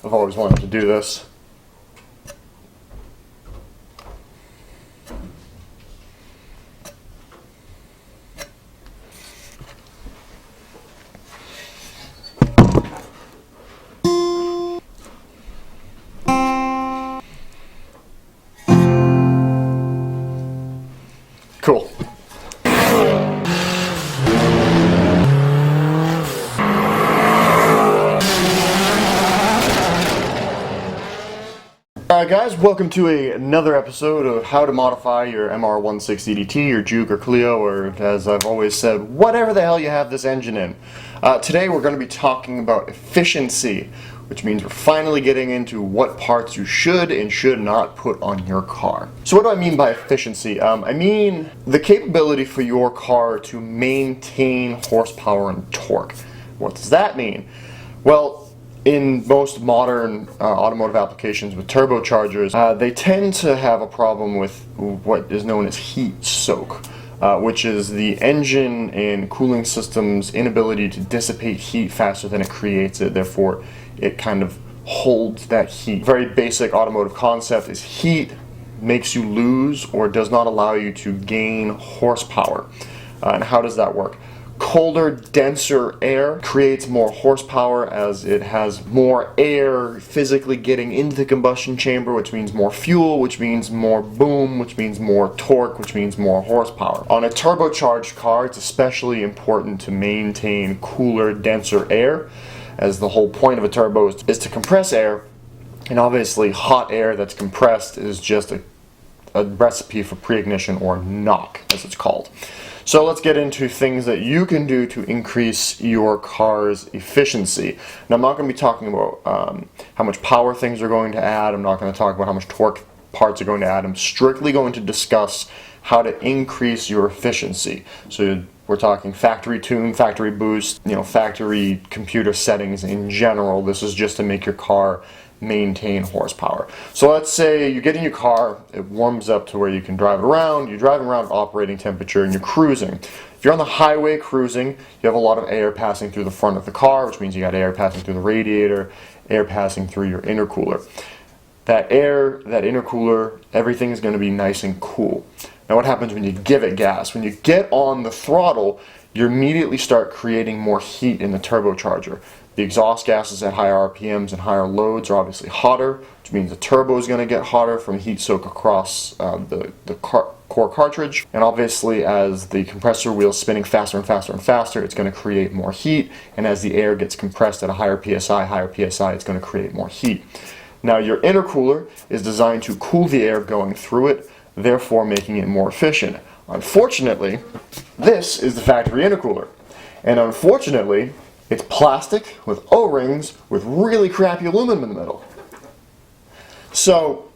I've always wanted to do this. Cool. Alright guys, welcome to another episode of how to modify your MR16DDT, your Juke or Clio, or as I've always said, whatever the hell you have this engine in. Today we're going to be talking about efficiency, which means we're finally getting into what parts you should and should not put on your car. So what do I mean by efficiency? I mean the capability for your car to maintain horsepower and torque. What does that mean? Well, in most modern automotive applications with turbochargers, they tend to have a problem with what is known as heat soak, which is the engine and cooling system's inability to dissipate heat faster than it creates it. Therefore, it kind of holds that heat. Very basic automotive concept is heat makes you lose or does not allow you to gain horsepower. And how does that work? Colder, denser air creates more horsepower as it has more air physically getting into the combustion chamber, which means more fuel, which means more boom, which means more torque, which means more horsepower. On a turbocharged car, it's especially important to maintain cooler, denser air, as the whole point of a turbo is to compress air, and obviously hot air that's compressed is just a recipe for pre-ignition, or knock as it's called. So let's get into things that you can do to increase your car's efficiency. Now I'm not going to be talking about how much power things are going to add. I'm not going to talk about how much torque parts are going to add. I'm strictly going to discuss how to increase your efficiency. So we're talking factory tune, factory boost, factory computer settings in general. This is just to make your car maintain horsepower. So let's say you get in your car, it warms up to where you can drive it around, you're driving around at operating temperature and you're cruising. If you're on the highway cruising, you have a lot of air passing through the front of the car, which means you got air passing through the radiator, air passing through your intercooler. That air, that intercooler, everything is going to be nice and cool. Now what happens when you give it gas? When you get on the throttle, you immediately start creating more heat in the turbocharger. The exhaust gases at higher RPMs and higher loads are obviously hotter, which means the turbo is going to get hotter from heat soak across the core cartridge. And obviously as the compressor wheel is spinning faster and faster and faster, it's going to create more heat. And as the air gets compressed at a higher PSI, it's going to create more heat. Now your intercooler is designed to cool the air going through it, therefore making it more efficient. Unfortunately, this is the factory intercooler. And unfortunately, it's plastic with O-rings with really crappy aluminum in the middle. So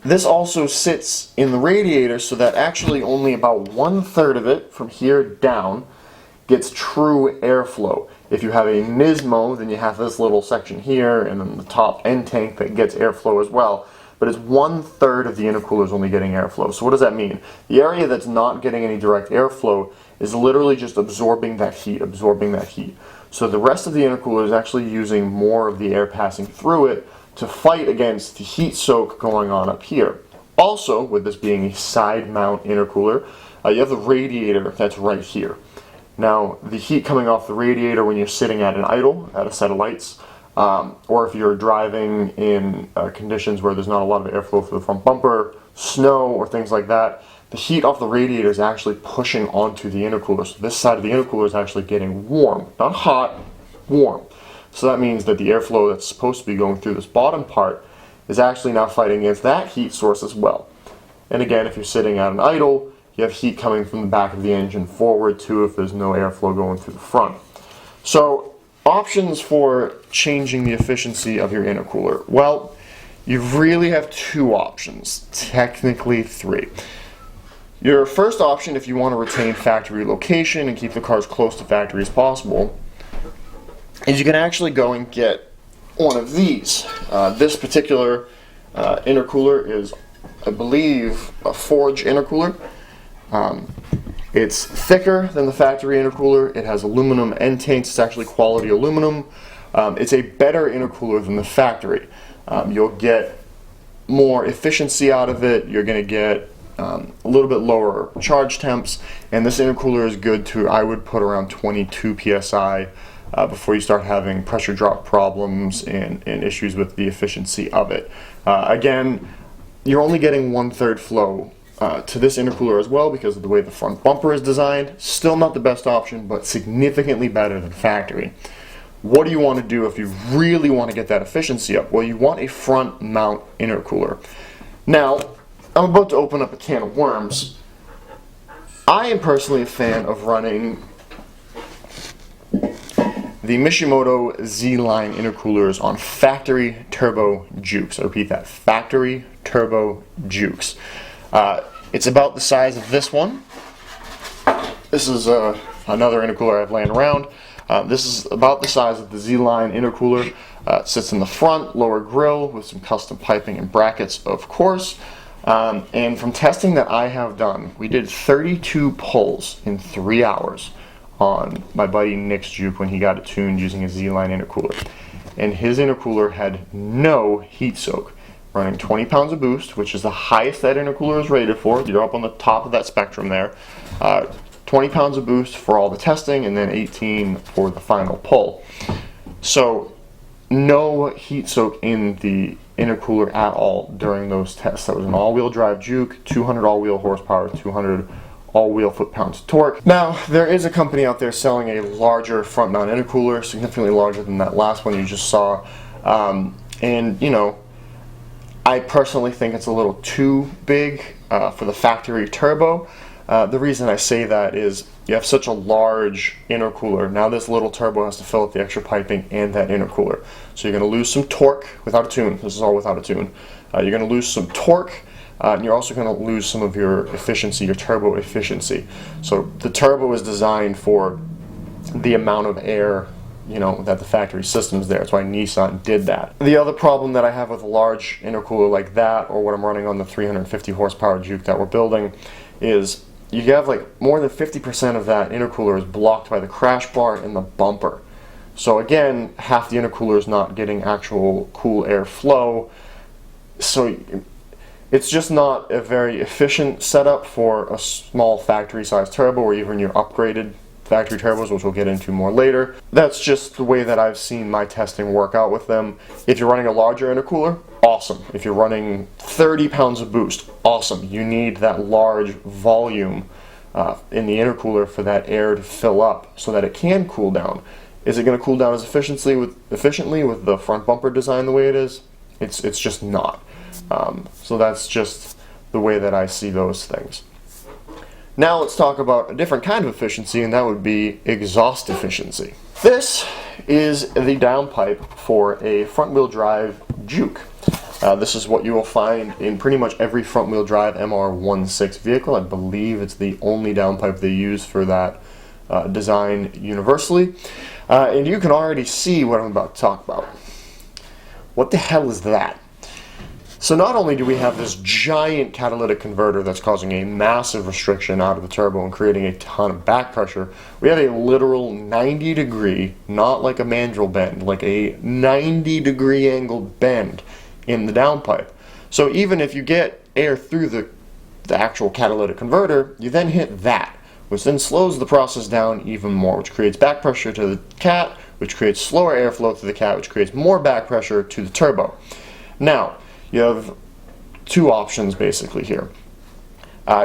this also sits in the radiator so that actually only about 1/3 of it from here down gets true airflow. If you have a Nismo, then you have this little section here and then the top end tank that gets airflow as well. But it's 1/3 of the intercooler is only getting airflow. So what does that mean? The area that's not getting any direct airflow is literally just absorbing that heat. So the rest of the intercooler is actually using more of the air passing through it to fight against the heat soak going on up here. Also, with this being a side mount intercooler, you have the radiator that's right here. Now, the heat coming off the radiator when you're sitting at an idle, at a set of lights, or if you're driving in conditions where there's not a lot of airflow through the front bumper, snow, or things like that, the heat off the radiator is actually pushing onto the intercooler. So this side of the intercooler is actually getting warm. Not hot, warm. So that means that the airflow that's supposed to be going through this bottom part is actually now fighting against that heat source as well. And again, if you're sitting at an idle, you have heat coming from the back of the engine forward too if there's no airflow going through the front. So options for changing the efficiency of your intercooler. Well, you really have two options, technically three. Your first option, if you want to retain factory location and keep the car as close to factory as possible, is you can actually go and get one of these. This particular intercooler is, I believe, a Forge intercooler. It's thicker than the factory intercooler. It has aluminum end tanks. It's actually quality aluminum. It's a better intercooler than the factory. You'll get more efficiency out of it. You're going to get a little bit lower charge temps, and this intercooler is good to, I would put around 22 psi before you start having pressure drop problems and issues with the efficiency of it. Again, you're only getting 1/3 flow to this intercooler as well because of the way the front bumper is designed. Still not the best option, but significantly better than factory. What do you want to do if you really want to get that efficiency up? Well, you want a front mount intercooler. Now, I'm about to open up a can of worms. I am personally a fan of running the Mishimoto Z-Line intercoolers on factory turbo Jukes. I repeat that, factory turbo Jukes. It's about the size of this one. This is another intercooler I have laying around. This is about the size of the Z-Line intercooler. It sits in the front, lower grill with some custom piping and brackets, of course. And from testing that I have done, we did 32 pulls in 3 hours on my buddy Nick's Juke when he got it tuned using a Z-Line intercooler. And his intercooler had no heat soak, running 20 pounds of boost, which is the highest that intercooler is rated for. You're up on the top of that spectrum there. 20 pounds of boost for all the testing, and then 18 for the final pull. So no heat soak in the intercooler at all during those tests. That was an all-wheel drive Juke, 200 all-wheel horsepower, 200 all-wheel foot-pounds of torque. Now, there is a company out there selling a larger front-mount intercooler, significantly larger than that last one you just saw. And, you know, I personally think it's a little too big for the factory turbo. The reason I say that is you have such a large intercooler. Now this little turbo has to fill up the extra piping and that intercooler. So you're going to lose some torque without a tune. This is all without a tune. You're going to lose some torque. And you're also going to lose some of your efficiency, your turbo efficiency. So the turbo is designed for the amount of air, you know, that the factory system's there. That's why Nissan did that. The other problem that I have with a large intercooler like that, or what I'm running on the 350 horsepower Juke that we're building, is you have like more than 50% of that intercooler is blocked by the crash bar and the bumper. So again, half the intercooler is not getting actual cool air flow. So it's just not a very efficient setup for a small factory size turbo or even your upgraded factory turbos, which we'll get into more later. That's just the way that I've seen my testing work out with them. If you're running a larger intercooler, awesome. If you're running 30 pounds of boost, awesome. You need that large volume in the intercooler for that air to fill up so that it can cool down. Is it going to cool down as efficiently with the front bumper design the way it is? It's just not. So that's just the way that I see those things. Now let's talk about a different kind of efficiency, and that would be exhaust efficiency. This is the downpipe for a front-wheel drive Juke. This is what you will find in pretty much every front-wheel drive MR16 vehicle. I believe it's the only downpipe they use for that design universally. And you can already see what I'm about to talk about. What the hell is that? So not only do we have this giant catalytic converter that's causing a massive restriction out of the turbo and creating a ton of back pressure, we have a literal 90-degree, not like a mandrel bend, like a 90-degree angled bend in the downpipe. So even if you get air through the actual catalytic converter, you then hit that, which then slows the process down even more, which creates back pressure to the cat, which creates slower airflow to the cat, which creates more back pressure to the turbo. Now, you have two options basically here.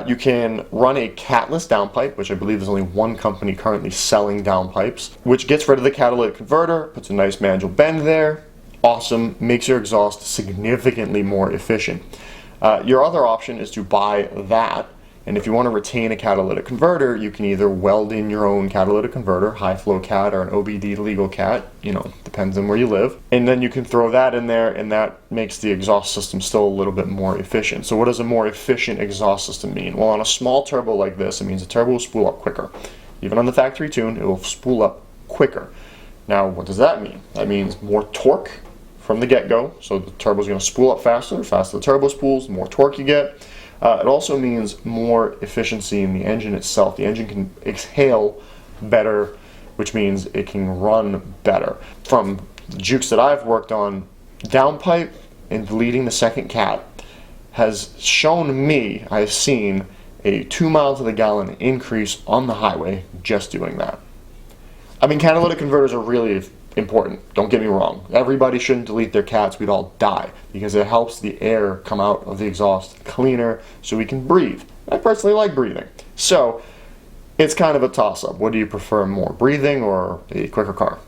You can run a catless downpipe, which I believe there's only one company currently selling downpipes, which gets rid of the catalytic converter, puts a nice mandrel bend there, awesome, makes your exhaust significantly more efficient. Your other option is to buy that, and if you want to retain a catalytic converter, you can either weld in your own catalytic converter, high flow cat or an OBD legal cat, you know, depends on where you live, and then you can throw that in there, and that makes the exhaust system still a little bit more efficient. So what does a more efficient exhaust system mean? Well, on a small turbo like this, it means the turbo will spool up quicker. Even on the factory tune, it will spool up quicker. Now, what does that mean? That means more torque from the get-go, so the turbo is going to spool up faster. The faster the turbo spools, the more torque you get. It also means more efficiency in the engine itself. The engine can exhale better, which means it can run better. From the Jukes that I've worked on, downpipe and bleeding the second cat has shown me, I've seen a 2 miles to the gallon increase on the highway just doing that. I mean, catalytic converters are really important, don't get me wrong. Everybody shouldn't delete their cats, we'd all die, because it helps the air come out of the exhaust cleaner so we can breathe. I personally like breathing. So, it's kind of a toss-up. What do you prefer more, breathing or a quicker car?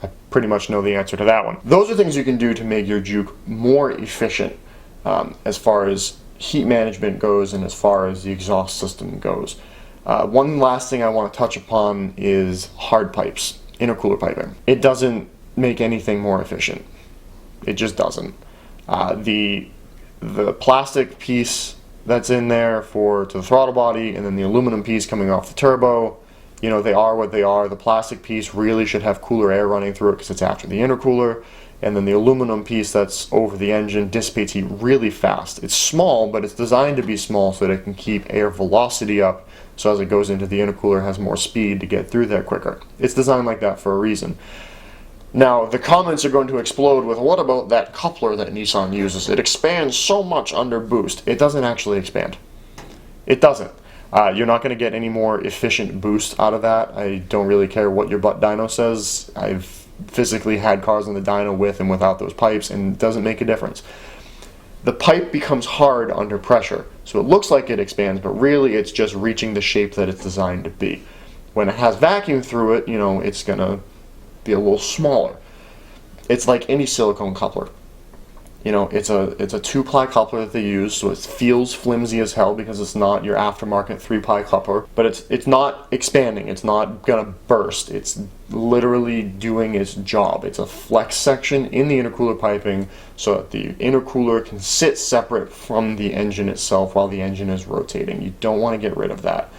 I pretty much know the answer to that one. Those are things you can do to make your Juke more efficient as far as heat management goes and as far as the exhaust system goes. One last thing I want to touch upon is hard pipes, intercooler piping. It doesn't make anything more efficient. It just doesn't. The plastic piece that's in there to the throttle body, and then the aluminum piece coming off the turbo, you know, they are what they are. The plastic piece really should have cooler air running through it because it's after the intercooler, and then the aluminum piece that's over the engine dissipates heat really fast. It's small, but it's designed to be small so that it can keep air velocity up, so as it goes into the intercooler it has more speed to get through there quicker. It's designed like that for a reason. Now, the comments are going to explode with, what about that coupler that Nissan uses? It expands so much under boost. It doesn't actually expand. It doesn't. You're not going to get any more efficient boost out of that. I don't really care what your butt dyno says. I've physically had cars on the dyno with and without those pipes, and it doesn't make a difference. The pipe becomes hard under pressure, so it looks like it expands, but really it's just reaching the shape that it's designed to be. When it has vacuum through it, you know, it's going to be a little smaller. It's like any silicone coupler. You know, it's a 2-ply coupler that they use, so it feels flimsy as hell because it's not your aftermarket 3-ply coupler, but it's not expanding, it's not gonna burst, it's literally doing its job. It's a flex section in the intercooler piping so that the intercooler can sit separate from the engine itself while the engine is rotating. You don't want to get rid of that.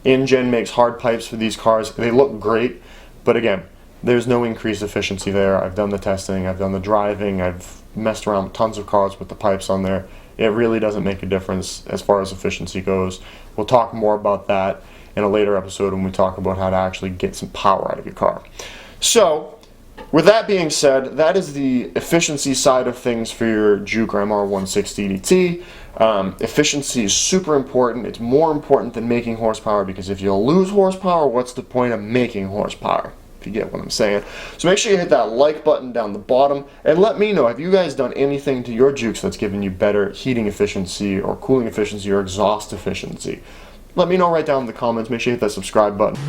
InGen makes hard pipes for these cars. They look great, but again, there's no increased efficiency there. I've done the testing, I've done the driving, I've messed around with tons of cars with the pipes on there. It really doesn't make a difference as far as efficiency goes. We'll talk more about that in a later episode when we talk about how to actually get some power out of your car. So, with that being said, that is the efficiency side of things for your Juke or MR16DDT. Efficiency is super important. It's more important than making horsepower, because if you lose horsepower, what's the point of making horsepower? If you get what I'm saying. So make sure you hit that like button down the bottom and let me know, have you guys done anything to your Jukes that's given you better heating efficiency or cooling efficiency or exhaust efficiency? Let me know right down in the comments. Make sure you hit that subscribe button.